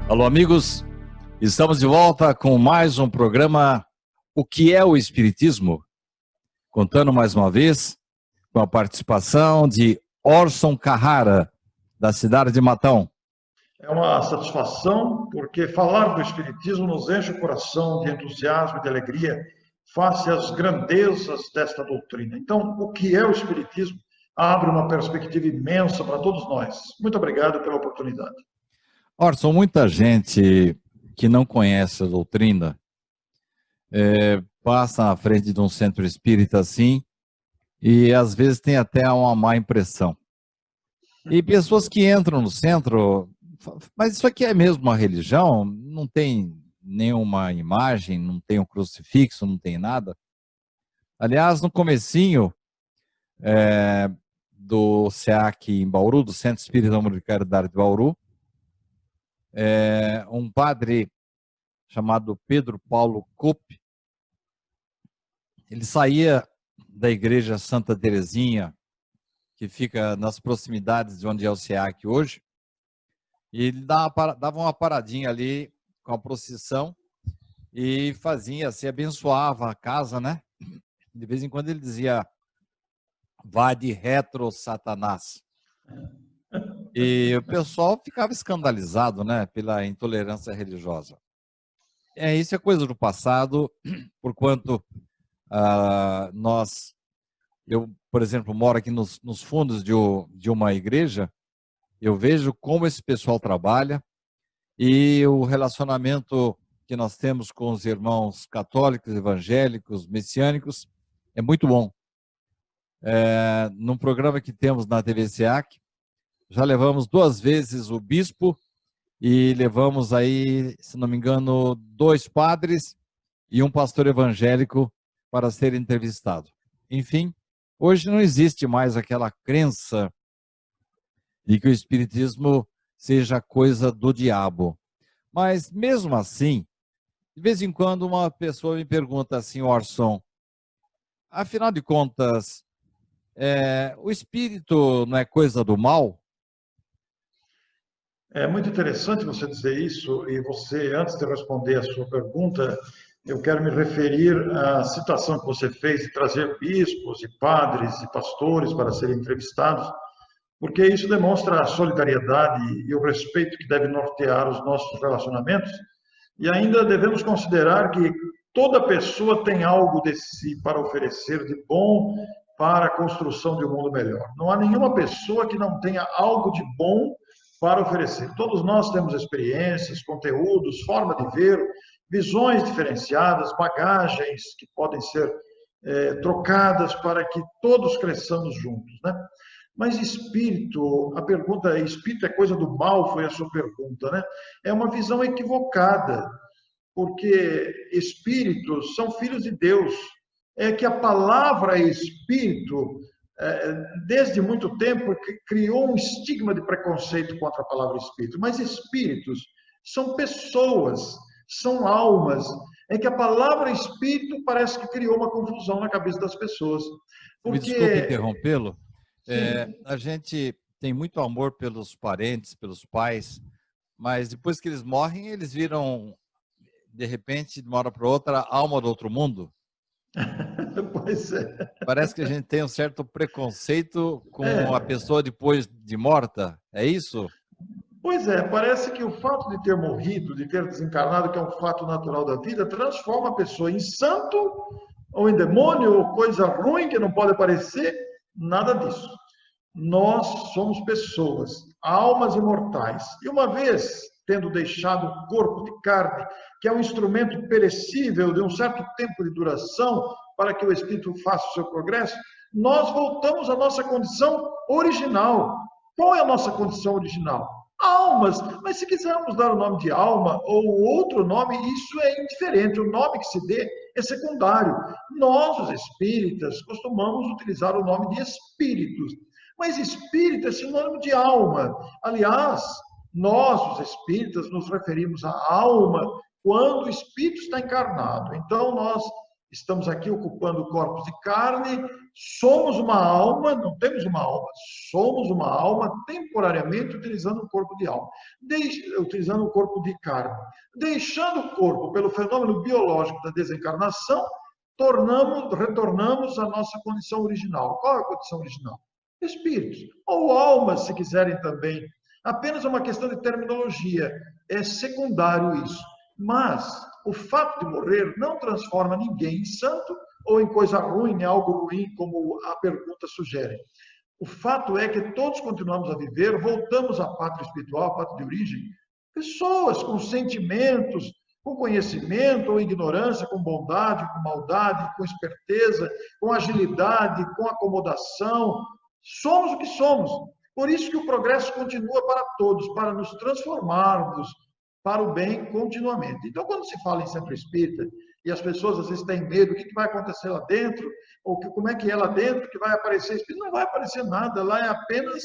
Alô, amigos, estamos de volta com mais um programa O que é o Espiritismo? Contando mais uma vez com a participação de Orson Carrara, da cidade de Matão. É uma satisfação, porque falar do Espiritismo nos enche o coração de entusiasmo e de alegria face às grandezas desta doutrina. Então, o que é o Espiritismo abre uma perspectiva imensa para todos nós. Muito obrigado pela oportunidade. Orson, muita gente que não conhece a doutrina passa na frente de um centro espírita assim e às vezes tem até uma má impressão. E pessoas que entram no centro, mas isso aqui é mesmo uma religião? Não tem nenhuma imagem, não tem um crucifixo, não tem nada. Aliás, no comecinho do SEAC em Bauru, do Centro Espírita Amor de Caridade de Bauru, um padre chamado Pedro Paulo Cope, ele saía da igreja Santa Terezinha, que fica nas proximidades de onde é o SEAC hoje, e ele dava uma paradinha ali com a procissão e fazia, se abençoava a casa, né? De vez em quando ele dizia, vá de retro, Satanás. E o pessoal ficava escandalizado, né, pela intolerância religiosa. Isso é coisa do passado, porquanto eu, por exemplo, moro aqui nos fundos de uma igreja, eu vejo como esse pessoal trabalha e o relacionamento que nós temos com os irmãos católicos, evangélicos, messiânicos, é muito bom. Num programa que temos na TV SEAC, já levamos 2 vezes o bispo e levamos aí, se não me engano, 2 padres e um pastor evangélico para ser entrevistado. Enfim, hoje não existe mais aquela crença de que o espiritismo seja coisa do diabo. Mas mesmo assim, de vez em quando uma pessoa me pergunta assim, Orson, afinal de contas, o espírito não é coisa do mal? É muito interessante você dizer isso, e você, antes de responder a sua pergunta, eu quero me referir à citação que você fez de trazer bispos e padres e pastores para serem entrevistados, porque isso demonstra a solidariedade e o respeito que deve nortear os nossos relacionamentos, e ainda devemos considerar que toda pessoa tem algo de si para oferecer de bom para a construção de um mundo melhor. Não há nenhuma pessoa que não tenha algo de bom para oferecer. Todos nós temos experiências, conteúdos, forma de ver, visões diferenciadas, bagagens que podem ser trocadas para que todos cresçamos juntos, né? Mas espírito, a pergunta é, espírito é coisa do mal? Foi a sua pergunta, né? É uma visão equivocada, porque espíritos são filhos de Deus. É que a palavra espírito, desde muito tempo, criou um estigma de preconceito contra a palavra espírito. Mas espíritos são pessoas, são almas. É que a palavra espírito parece que criou uma confusão na cabeça das pessoas. Me desculpe interrompê-lo. Sim. A gente tem muito amor pelos parentes, pelos pais, mas depois que eles morrem, eles viram, de repente, de uma hora para outra, alma do outro mundo. Pois é. Parece que a gente tem um certo preconceito com a pessoa depois de morta, é isso? Pois é, parece que o fato de ter morrido, de ter desencarnado, que é um fato natural da vida, transforma a pessoa em santo, ou em demônio, ou coisa ruim que não pode aparecer, nada disso. Nós somos pessoas, almas imortais. E uma vez tendo deixado o corpo de carne, que é um instrumento perecível de um certo tempo de duração, para que o espírito faça o seu progresso, nós voltamos à nossa condição original. Qual é a nossa condição original? Almas, mas se quisermos dar o nome de alma ou outro nome, isso é indiferente, o nome que se dê é secundário. Nós, os espíritas, costumamos utilizar o nome de espíritos, mas espírito é sinônimo de alma. Aliás, nós, os espíritas, nos referimos à alma quando o espírito está encarnado. Então, nós estamos aqui ocupando corpos de carne, somos uma alma, não temos uma alma, somos uma alma temporariamente utilizando o corpo de alma, utilizando o corpo de carne. Deixando o corpo pelo fenômeno biológico da desencarnação, retornamos à nossa condição original. Qual é a condição original? Espíritos, ou almas, se quiserem também. Apenas uma questão de terminologia, é secundário isso. Mas o fato de morrer não transforma ninguém em santo ou em coisa ruim, em algo ruim, como a pergunta sugere. O fato é que todos continuamos a viver, voltamos à pátria espiritual, à pátria de origem, pessoas com sentimentos, com conhecimento ou ignorância, com bondade, com maldade, com esperteza, com agilidade, com acomodação. Somos o que somos. Por isso que o progresso continua para todos, para nos transformarmos para o bem continuamente. Então, quando se fala em centro espírita, e as pessoas às vezes têm medo, o que vai acontecer lá dentro, ou como é que é lá dentro, que vai aparecer espírito, não vai aparecer nada, lá é apenas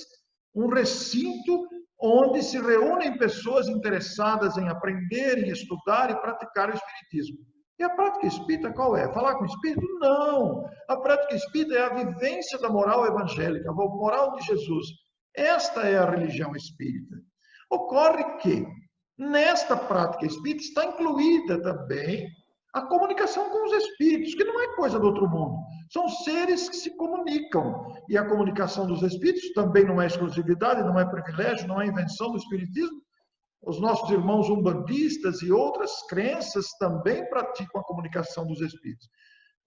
um recinto onde se reúnem pessoas interessadas em aprender, em estudar e praticar o espiritismo. E a prática espírita qual é? Falar com o espírito? Não! A prática espírita é a vivência da moral evangélica, a moral de Jesus. Esta é a religião espírita. Ocorre que nesta prática espírita está incluída também a comunicação com os espíritos, que não é coisa do outro mundo. São seres que se comunicam. E a comunicação dos espíritos também não é exclusividade, não é privilégio, não é invenção do espiritismo. Os nossos irmãos umbandistas e outras crenças também praticam a comunicação dos espíritos.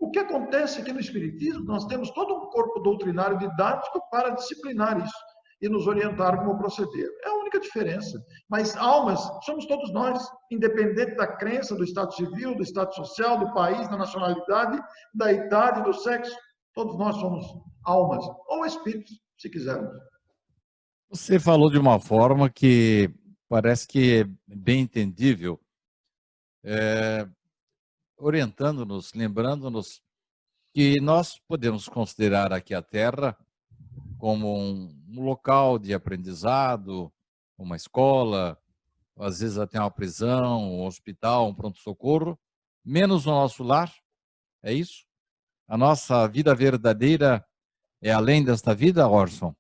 O que acontece aqui no espiritismo, nós temos todo um corpo doutrinário didático para disciplinar isso e nos orientar como proceder. É a única diferença. Mas almas somos todos nós, independente da crença, do estado civil, do estado social, do país, da nacionalidade, da idade, do sexo. Todos nós somos almas, ou espíritos, se quisermos. Você falou de uma forma que parece que é bem entendível, orientando-nos, lembrando-nos que nós podemos considerar aqui a Terra como um local de aprendizado, uma escola, às vezes até uma prisão, um hospital, um pronto-socorro, menos o nosso lar, é isso? A nossa vida verdadeira é além desta vida, Orson?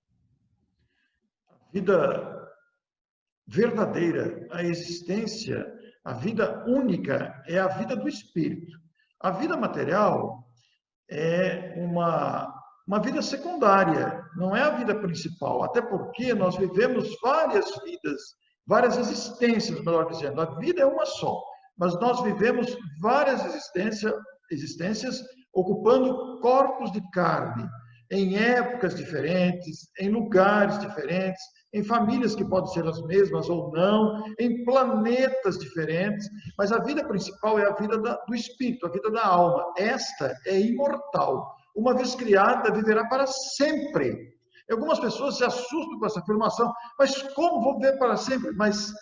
A vida verdadeira, a existência, a vida única é a vida do espírito. A vida material é uma vida secundária, não é a vida principal, até porque nós vivemos várias vidas, várias existências, melhor dizendo. A vida é uma só, mas nós vivemos várias existências ocupando corpos de carne, em épocas diferentes, em lugares diferentes, em famílias que podem ser as mesmas ou não, em planetas diferentes, mas a vida principal é a vida do espírito, a vida da alma. Esta é imortal. Uma vez criada, viverá para sempre. Algumas pessoas se assustam com essa afirmação, mas como vou viver para sempre? Mas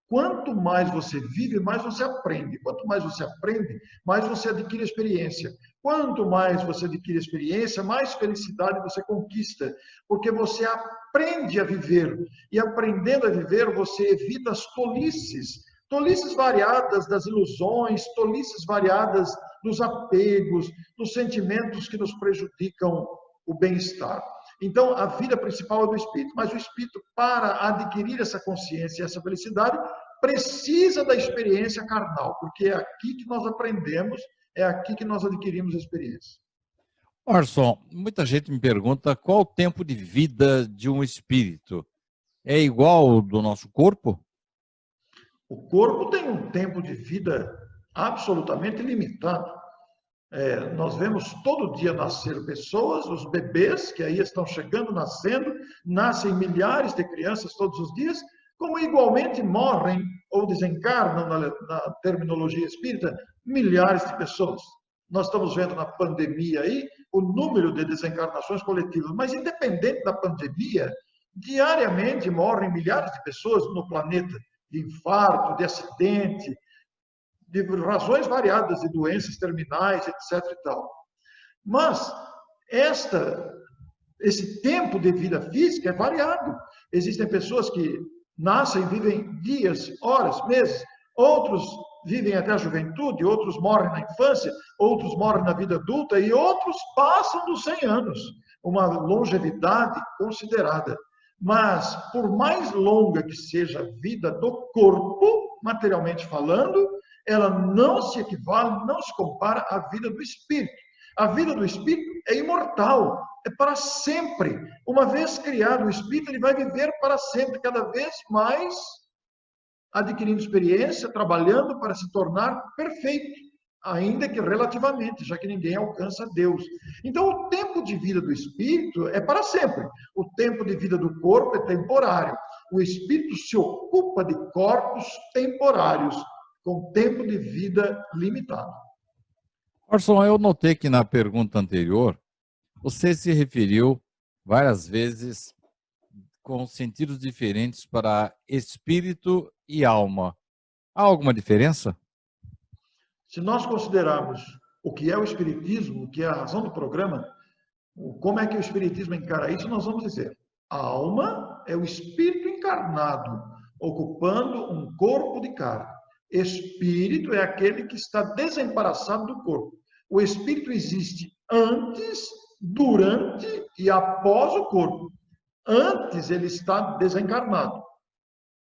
quanto mais você vive, mais você aprende. Quanto mais você aprende, mais você adquire experiência. Quanto mais você adquire experiência, mais felicidade você conquista, porque você aprende a viver. E aprendendo a viver, você evita as tolices. Tolices variadas das ilusões, tolices variadas dos apegos, dos sentimentos que nos prejudicam o bem-estar. Então, a vida principal é do espírito, mas o espírito, para adquirir essa consciência, essa felicidade, precisa da experiência carnal, porque é aqui que nós aprendemos, é aqui que nós adquirimos a experiência. Orson, muita gente me pergunta qual o tempo de vida de um espírito. É igual ao do nosso corpo? O corpo tem um tempo de vida absolutamente limitado. Nós vemos todo dia nascer pessoas, os bebês que aí estão chegando, nascendo, nascem milhares de crianças todos os dias, como igualmente morrem ou desencarnam, na terminologia espírita, milhares de pessoas. Nós estamos vendo na pandemia aí o número de desencarnações coletivas, mas independente da pandemia, diariamente morrem milhares de pessoas no planeta, de infarto, de acidente, de razões variadas, de doenças terminais, etc. e tal. Mas esse tempo de vida física é variado. Existem pessoas que nascem, vivem dias, horas, meses. Outros vivem até a juventude, outros morrem na infância, outros morrem na vida adulta e outros passam dos 100 anos, uma longevidade considerada. Mas, por mais longa que seja a vida do corpo, materialmente falando, ela não se equivale, não se compara à vida do espírito. A vida do espírito é imortal, é para sempre. Uma vez criado o espírito, ele vai viver para sempre, cada vez mais adquirindo experiência, trabalhando para se tornar perfeito, ainda que relativamente, já que ninguém alcança Deus. Então, o tempo de vida do espírito é para sempre. O tempo de vida do corpo é temporário. O espírito se ocupa de corpos temporários, com tempo de vida limitado. Orson, eu notei que na pergunta anterior, você se referiu várias vezes com sentidos diferentes para espírito e alma. Há alguma diferença? Se nós considerarmos o que é o espiritismo, o que é a razão do programa, como é que o espiritismo encara isso, nós vamos dizer: a alma é o espírito encarnado, ocupando um corpo de carne. Espírito é aquele que está desembaraçado do corpo. O espírito existe antes, durante e após o corpo. Antes ele está desencarnado.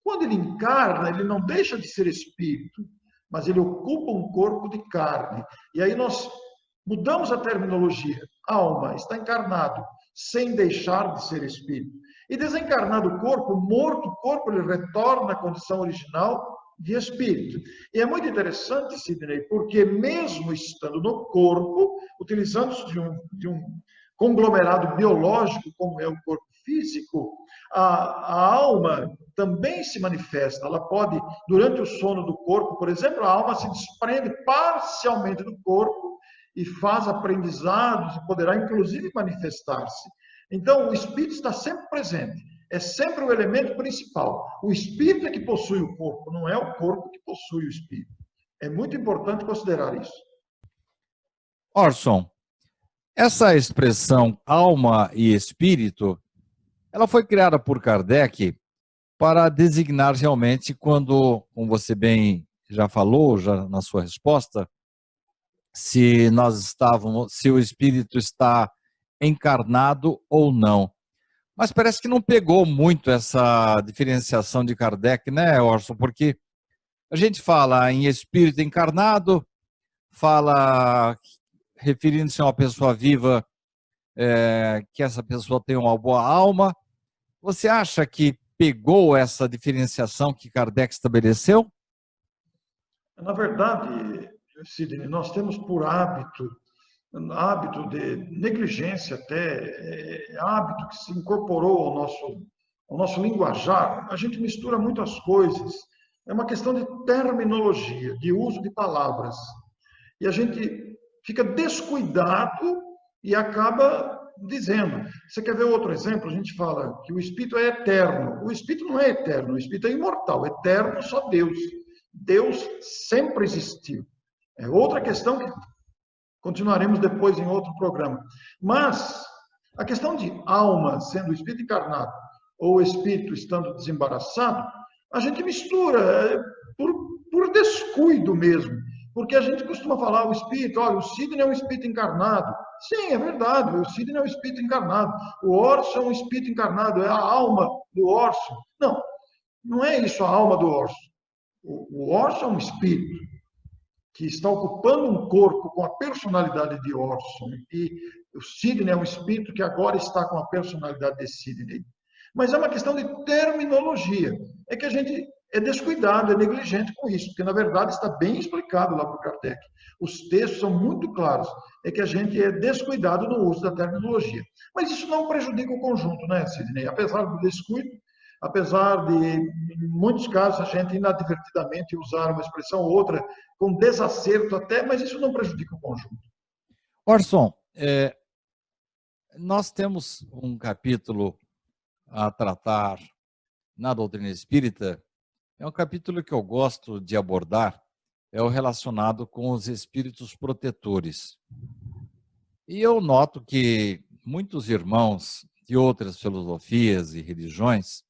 Quando ele encarna, ele não deixa de ser espírito, mas ele ocupa um corpo de carne. E aí nós mudamos a terminologia. Alma está encarnado, sem deixar de ser espírito. E desencarnado o corpo, morto o corpo, ele retorna à condição original de espírito. E é muito interessante, Sidney, porque mesmo estando no corpo, utilizando-se de um conglomerado biológico, como é o corpo físico, a alma também se manifesta. Ela pode, durante o sono do corpo, por exemplo, a alma se desprende parcialmente do corpo e faz aprendizados e poderá, inclusive, manifestar-se. Então, o espírito está sempre presente. É sempre o elemento principal. O espírito é que possui o corpo, não é o corpo que possui o espírito. É muito importante considerar isso. Orson, essa expressão alma e espírito, ela foi criada por Kardec para designar realmente quando, como você bem já falou, já na sua resposta, se o espírito está encarnado ou não. Mas parece que não pegou muito essa diferenciação de Kardec, né, Orson? Porque a gente fala em espírito encarnado, fala referindo-se a uma pessoa viva, que essa pessoa tem uma boa alma. Você acha que pegou essa diferenciação que Kardec estabeleceu? Na verdade, Sidney, nós temos por hábito de negligência até, hábito que se incorporou ao nosso linguajar. A gente mistura muitas coisas. É uma questão de terminologia, de uso de palavras. E a gente fica descuidado e acaba dizendo. Você quer ver outro exemplo? A gente fala que o espírito é eterno. O espírito não é eterno, o espírito é imortal. Eterno só Deus. Deus sempre existiu. É outra questão que continuaremos depois em outro programa. Mas a questão de alma sendo o espírito encarnado ou o espírito estando desembaraçado, a gente mistura por descuido mesmo. Porque a gente costuma falar o espírito, olha, o Sidney é um espírito encarnado. Sim, é verdade, o Sidney é um espírito encarnado. O Orson é um espírito encarnado, é a alma do Orson. Não, não é isso a alma do Orson. O Orson é um espírito que está ocupando um corpo com a personalidade de Orson. E o Sidney é um espírito que agora está com a personalidade de Sidney. Mas é uma questão de terminologia. É que a gente é descuidado, é negligente com isso, porque na verdade está bem explicado lá por Kardec. Os textos são muito claros. É que a gente é descuidado no uso da terminologia. Mas isso não prejudica o conjunto, né, Sidney? Apesar do descuido, apesar de, em muitos casos, a gente inadvertidamente usar uma expressão ou outra com desacerto até, mas isso não prejudica o conjunto. Orson, nós temos um capítulo a tratar na doutrina espírita, é um capítulo que eu gosto de abordar, é o relacionado com os espíritos protetores. E eu noto que muitos irmãos de outras filosofias e religiões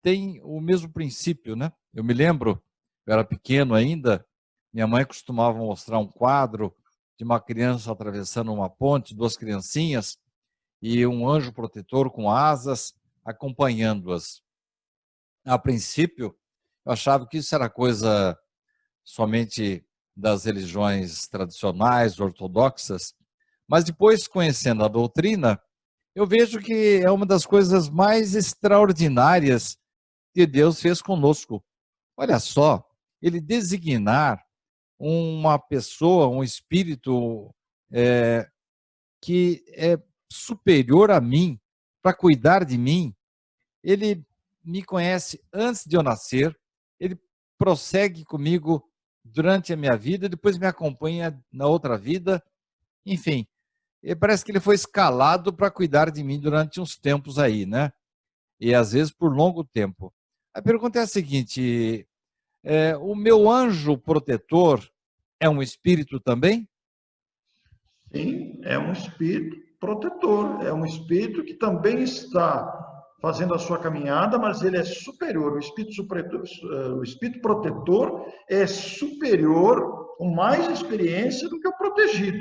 têm o mesmo princípio, né? Eu me lembro, eu era pequeno ainda, minha mãe costumava mostrar um quadro de uma criança atravessando uma ponte, duas criancinhas, e um anjo protetor com asas acompanhando-as. A princípio, eu achava que isso era coisa somente das religiões tradicionais, ortodoxas, mas depois, conhecendo a doutrina, eu vejo que é uma das coisas mais extraordinárias que Deus fez conosco. Olha só, ele designar uma pessoa, um espírito que é superior a mim, para cuidar de mim. Ele me conhece antes de eu nascer, ele prossegue comigo durante a minha vida, depois me acompanha na outra vida, enfim. Parece que ele foi escalado para cuidar de mim durante uns tempos aí, né? E às vezes por longo tempo. A pergunta é a seguinte: o meu anjo protetor é um espírito também? Sim, é um espírito protetor, é um espírito que também está fazendo a sua caminhada, mas ele é superior. O espírito protetor é superior, com mais experiência do que o protegido.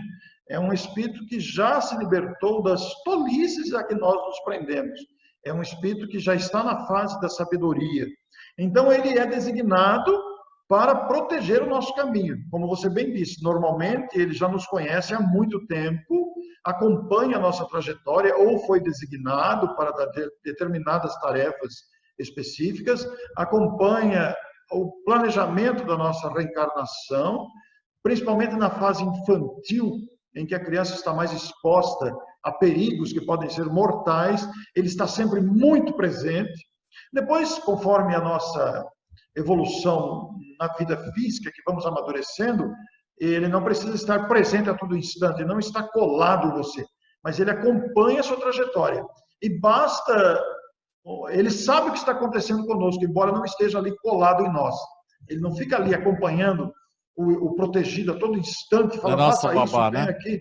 É um espírito que já se libertou das tolices a que nós nos prendemos. É um espírito que já está na fase da sabedoria. Então, ele é designado para proteger o nosso caminho. Como você bem disse, normalmente ele já nos conhece há muito tempo, acompanha a nossa trajetória ou foi designado para determinadas tarefas específicas, acompanha o planejamento da nossa reencarnação, principalmente na fase infantil, em que a criança está mais exposta a perigos que podem ser mortais, ele está sempre muito presente. Depois, conforme a nossa evolução na vida física, que vamos amadurecendo, ele não precisa estar presente a todo instante, ele não está colado em você, mas ele acompanha a sua trajetória. E basta, ele sabe o que está acontecendo conosco, embora não esteja ali colado em nós. Ele não fica ali acompanhando o protegido a todo instante, fala, faça isso, babá, vem, né? Aqui.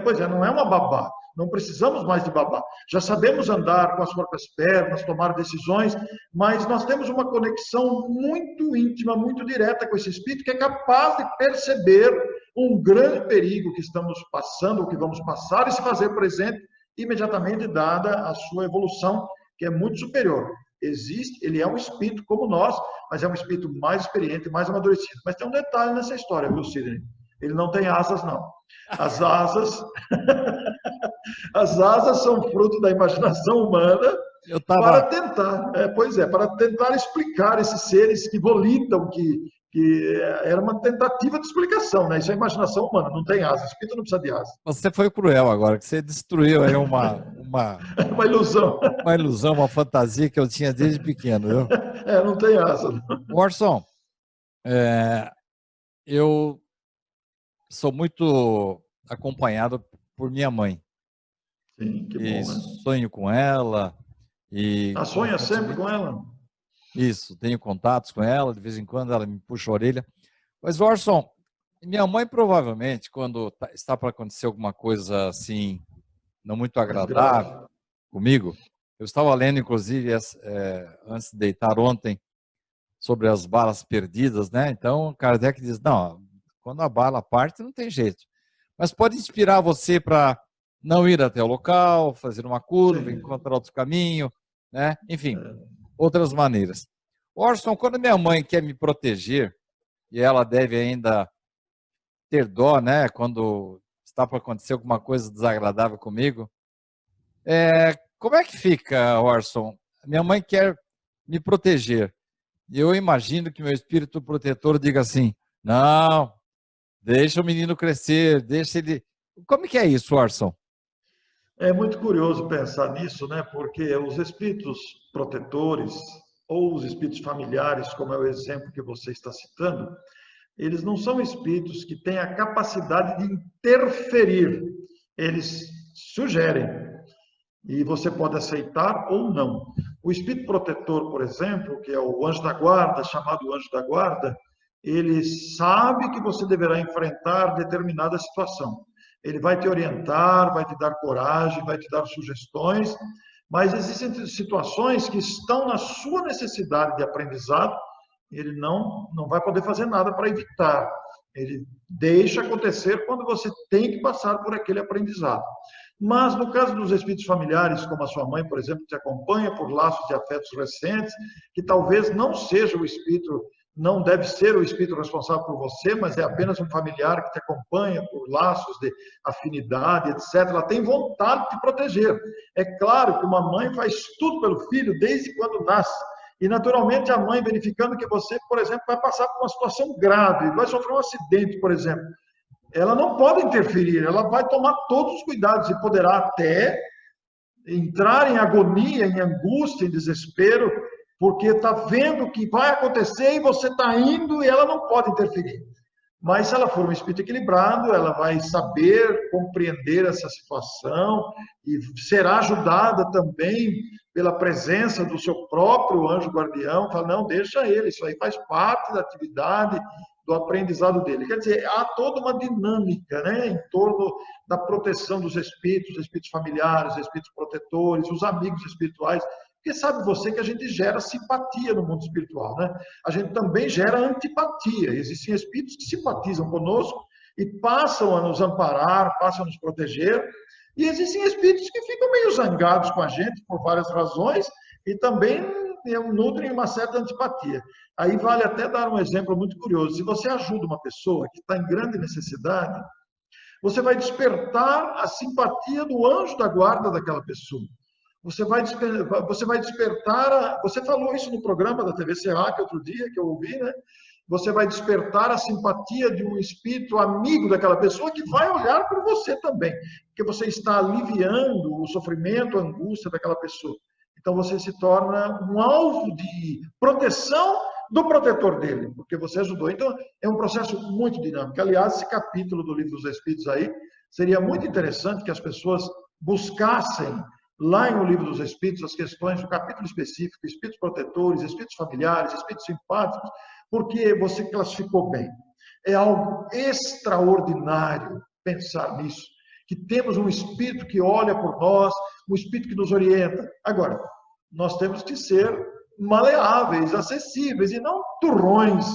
Pois é, não é uma babá. Não precisamos mais de babá. Já sabemos andar com as próprias pernas, tomar decisões, mas nós temos uma conexão muito íntima, muito direta com esse espírito, que é capaz de perceber um grande perigo que estamos passando, ou que vamos passar, e se fazer presente imediatamente, dada a sua evolução, que é muito superior. Existe, ele é um espírito como nós, mas é um espírito mais experiente, mais amadurecido. Mas tem um detalhe nessa história, viu, Sidney? Ele não tem asas, não. As asas... As asas são fruto da imaginação humana para tentar, para tentar explicar esses seres que volitam, que era uma tentativa de explicação, né? Isso é imaginação humana, não tem asas, o espírito não precisa de asas. Você foi cruel agora, que você destruiu aí uma ilusão. Uma ilusão, uma fantasia que eu tinha desde pequeno, viu? Não tem asa. Orson, eu sou muito acompanhado por minha mãe. Sim, que bom, né? Sonho com ela. Sonha sempre com ela? Isso, tenho contatos com ela, de vez em quando ela me puxa a orelha. Mas, Orson, minha mãe provavelmente, quando está para acontecer alguma coisa assim, não muito agradável comigo, eu estava lendo, inclusive, antes de deitar ontem, sobre as balas perdidas, né? Então, Kardec diz, não, quando a bala parte, não tem jeito. Mas pode inspirar você para não ir até o local, fazer uma curva, encontrar outro caminho, né? Enfim, outras maneiras. Orson, quando minha mãe quer me proteger, e ela deve ainda ter dó, né? Quando está para acontecer alguma coisa desagradável comigo, como é que fica, Orson? Minha mãe quer me proteger. E eu imagino que meu espírito protetor diga assim, não, deixa o menino crescer, deixa ele... Como que é isso, Orson? É muito curioso pensar nisso, né? Porque os espíritos protetores ou os espíritos familiares, como é o exemplo que você está citando, eles não são espíritos que têm a capacidade de interferir. Eles sugerem e você pode aceitar ou não. O espírito protetor, por exemplo, que é o anjo da guarda, chamado anjo da guarda, ele sabe que você deverá enfrentar determinada situação. Ele vai te orientar, vai te dar coragem, vai te dar sugestões, mas existem situações que estão na sua necessidade de aprendizado ele não vai poder fazer nada para evitar. Ele deixa acontecer quando você tem que passar por aquele aprendizado. Mas, no caso dos espíritos familiares, como a sua mãe, por exemplo, que te acompanha por laços de afetos recentes, que talvez não seja o espírito, não deve ser o espírito responsável por você, mas é apenas um familiar que te acompanha por laços de afinidade, etc. Ela tem vontade de te proteger. É claro que uma mãe faz tudo pelo filho desde quando nasce. E, naturalmente, a mãe, verificando que você, por exemplo, vai passar por uma situação grave, vai sofrer um acidente, por exemplo, ela não pode interferir, ela vai tomar todos os cuidados e poderá até entrar em agonia, em angústia, em desespero, porque está vendo o que vai acontecer e você está indo e ela não pode interferir. Mas se ela for um espírito equilibrado, ela vai saber compreender essa situação e será ajudada também pela presença do seu próprio anjo guardião. Fala, não, deixa ele, isso aí faz parte da atividade, do aprendizado dele. Quer dizer, há toda uma dinâmica, né, em torno da proteção dos espíritos familiares, espíritos protetores, os amigos espirituais. Porque sabe você que a gente gera simpatia no mundo espiritual, né? A gente também gera antipatia. Existem espíritos que simpatizam conosco e passam a nos amparar, passam a nos proteger. E existem espíritos que ficam meio zangados com a gente por várias razões e também nutrem uma certa antipatia. Aí vale até dar um exemplo muito curioso. Se você ajuda uma pessoa que está em grande necessidade, você vai despertar a simpatia do anjo da guarda daquela pessoa. Você vai despertar, você falou isso no programa da TV CA, que outro dia que eu ouvi, né? Você vai despertar a simpatia de um espírito amigo daquela pessoa que vai olhar por você também, porque você está aliviando o sofrimento, a angústia daquela pessoa. Então você se torna um alvo de proteção do protetor dele, porque você ajudou. Então é um processo muito dinâmico. Aliás, esse capítulo do Livro dos Espíritos aí, seria muito interessante que as pessoas buscassem lá no Livro dos Espíritos as questões do capítulo específico, espíritos protetores, espíritos familiares, espíritos simpáticos, porque você classificou bem. É algo extraordinário pensar nisso, que temos um espírito que olha por nós, um espírito que nos orienta. Agora, nós temos que ser maleáveis, acessíveis, e não turrões,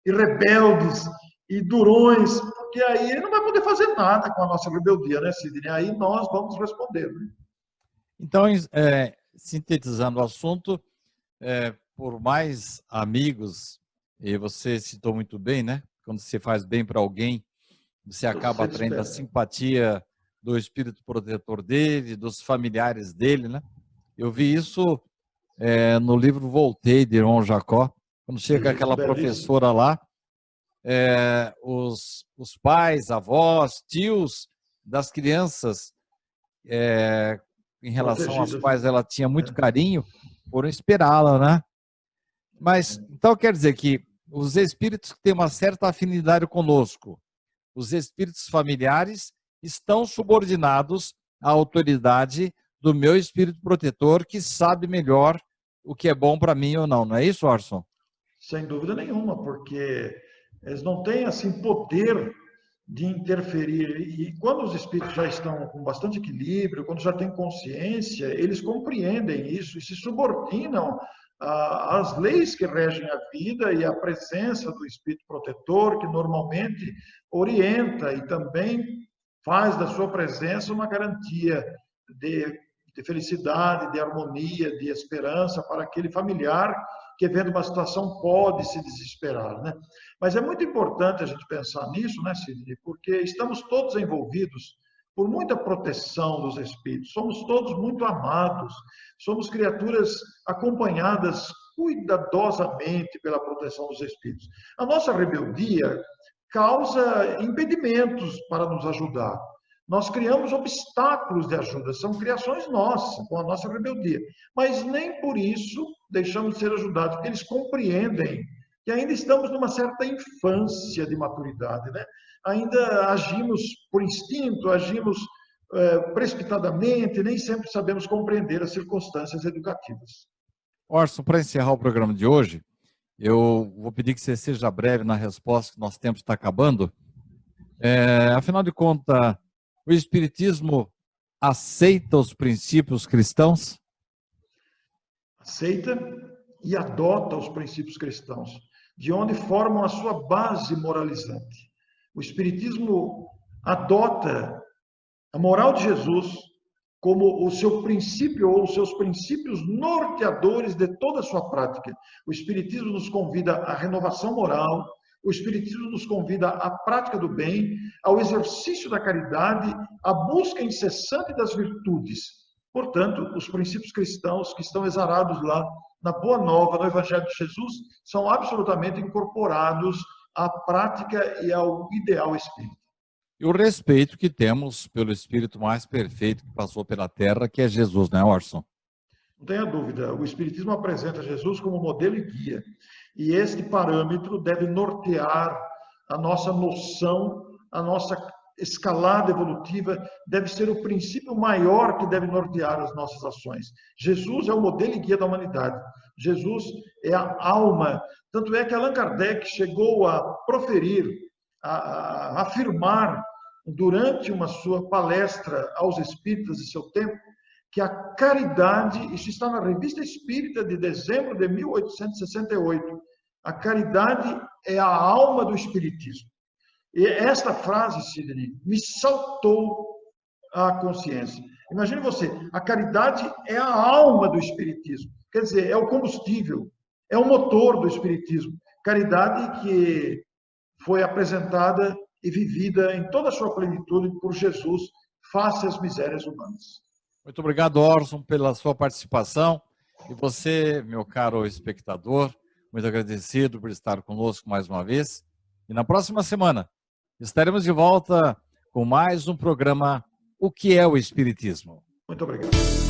e rebeldes, e durões, porque aí ele não vai poder fazer nada com a nossa rebeldia, né, Sidney? Aí nós vamos responder, né? Então, sintetizando o assunto, por mais amigos, e você citou muito bem, né? Quando você faz bem para alguém, você acaba atraindo a simpatia do espírito protetor dele, dos familiares dele, né? Eu vi isso no livro Voltei, de Irmão Jacó, quando chega aquela professora lá, os pais, avós, tios das crianças, em relação às quais ela tinha muito carinho, foram esperá-la, né? Mas, então quer dizer que os espíritos que têm uma certa afinidade conosco, os espíritos familiares, estão subordinados à autoridade do meu espírito protetor, que sabe melhor o que é bom para mim ou não. Não é isso, Orson? Sem dúvida nenhuma, porque eles não têm, assim, poder de interferir. E quando os espíritos já estão com bastante equilíbrio, quando já têm consciência, eles compreendem isso e se subordinam às leis que regem a vida e à presença do espírito protetor, que normalmente orienta e também faz da sua presença uma garantia de felicidade, de harmonia, de esperança para aquele familiar que, vendo uma situação, pode se desesperar, né? Mas é muito importante a gente pensar nisso, né, Sidney? Porque estamos todos envolvidos por muita proteção dos espíritos, somos todos muito amados, somos criaturas acompanhadas cuidadosamente pela proteção dos espíritos. A nossa rebeldia causa impedimentos para nos ajudar. Nós criamos obstáculos de ajuda, são criações nossas, com a nossa rebeldia. Mas nem por isso deixamos de ser ajudados, porque eles compreendem que ainda estamos numa certa infância de maturidade, né? Ainda agimos por instinto, agimos precipitadamente, nem sempre sabemos compreender as circunstâncias educativas. Orson, para encerrar o programa de hoje, eu vou pedir que você seja breve na resposta, que nosso tempo está acabando. Afinal de contas, o Espiritismo aceita os princípios cristãos? Aceita, e adota os princípios cristãos, de onde formam a sua base moralizante. O Espiritismo adota a moral de Jesus como o seu princípio ou os seus princípios norteadores de toda a sua prática. O Espiritismo nos convida à renovação moral, o Espiritismo nos convida à prática do bem, ao exercício da caridade, à busca incessante das virtudes. Portanto, os princípios cristãos que estão exarados lá na Boa Nova, no Evangelho de Jesus, são absolutamente incorporados à prática e ao ideal espírita. E o respeito que temos pelo Espírito mais perfeito que passou pela Terra, que é Jesus, né, Orson? Não tenha dúvida, o Espiritismo apresenta Jesus como modelo e guia. E este parâmetro deve nortear a nossa noção, a nossa escalada evolutiva, deve ser o princípio maior que deve nortear as nossas ações. Jesus é o modelo e guia da humanidade. Jesus é a alma. Tanto é que Allan Kardec chegou a proferir, a afirmar, durante uma sua palestra aos espíritas de seu tempo, que a caridade, isso está na Revista Espírita de dezembro de 1868, a caridade é a alma do espiritismo. E esta frase, Sidney, me saltou à consciência. Imagine você, a caridade é a alma do espiritismo, quer dizer, é o combustível, é o motor do espiritismo. Caridade que foi apresentada e vivida em toda a sua plenitude por Jesus face às misérias humanas. Muito obrigado, Orson, pela sua participação. E você, meu caro espectador, muito agradecido por estar conosco mais uma vez. E na próxima semana estaremos de volta com mais um programa O que é o Espiritismo? Muito obrigado.